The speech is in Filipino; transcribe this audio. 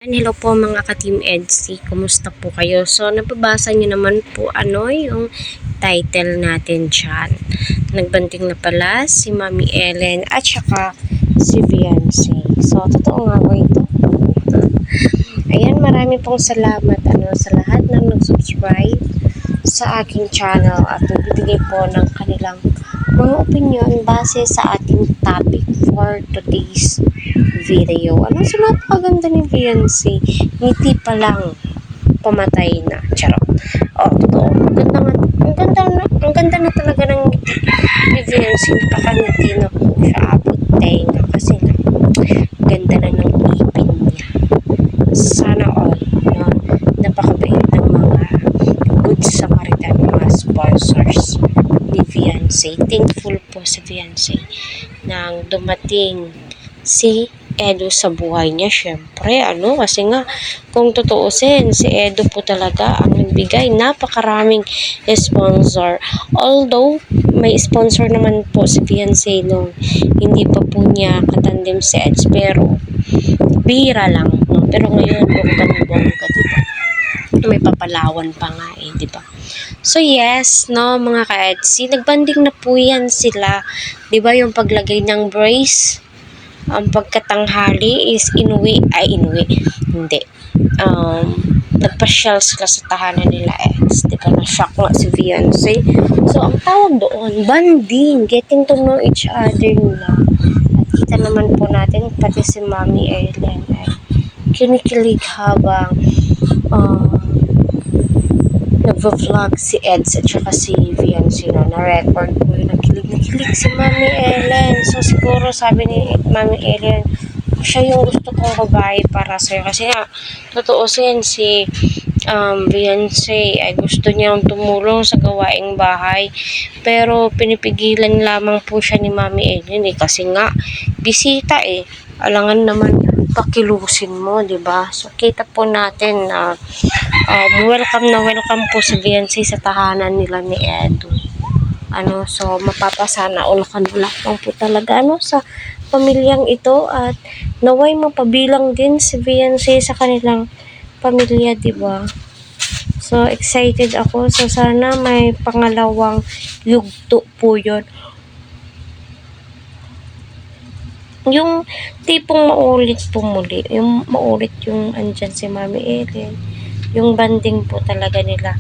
Hello po mga ka-Team EDSI, kumusta po kayo? So, nababasa nyo naman po yung title natin dyan. Nagbanding na pala si Mami Ellen at saka si Viancy. So, totoo nga po ito. Ayan, marami pong salamat sa lahat ng nag-subscribe sa aking channel at nagbibigay po ng kanilang mga opinion base sa ating topic for today's video. So napakaganda ni Viancy. Ngiti pa lang pamatay na. Charot. Totoo. Ang ganda na talaga ng ngiti ni Viancy. Napakangiti na po siya. Abot tenga kasi ganda na ng ipin niya. Sana all. Napakabait ng mga good Samaritan, mga sponsors ni Viancy. Thankful po si Viancy nang dumating si Edo sa buhay niya. Syempre, kasi nga, kung tutuusin, si Edo po talaga ang nagbigay napakaraming sponsor. Although, may sponsor naman po si Viancy nung hindi pa po niya katandem si Eds, pero bihira lang. Pero ngayon, bonggang-bongga, diba? May papalawan pa nga diba? So yes, mga ka-EDSI, nagbanding na po yan sila. Diba yung paglagay ng brace? Ang pagkatanghali is inuwi. Hindi. Nagpa-shell sila sa tahanan nila Eds. Diba? Na-shock nga si Viancy. So, ang tawag doon, banding. Getting to know each other na. At kita naman po natin, pati si Mami Ellen ay kinikilig habang nagvo-vlog si Eds at saka si Viancy na-record po yung nakilig si Mami Ellen. So siguro sabi ni Mami Ellen, siya yung gusto kong babae para sa'yo. Kasi nga, tutuusin si Viancy ay gusto niyang tumulong sa gawaing bahay. Pero pinipigilan lamang po siya ni Mami Ellen kasi nga, bisita alangan naman pakilusin mo, diba? So, kita po natin na welcome po si Viancy sa tahanan nila ni Edo. So, mapapasana all ka lang po talaga, sa pamilyang ito at naway mapabilang din si Viancy sa kanilang pamilya, diba? So, excited ako. So, sana may pangalawang yugto po yun. Yung tipong maulit po muli. Yung maulit yung andyan si Mami Ellen. Yung banding po talaga nila.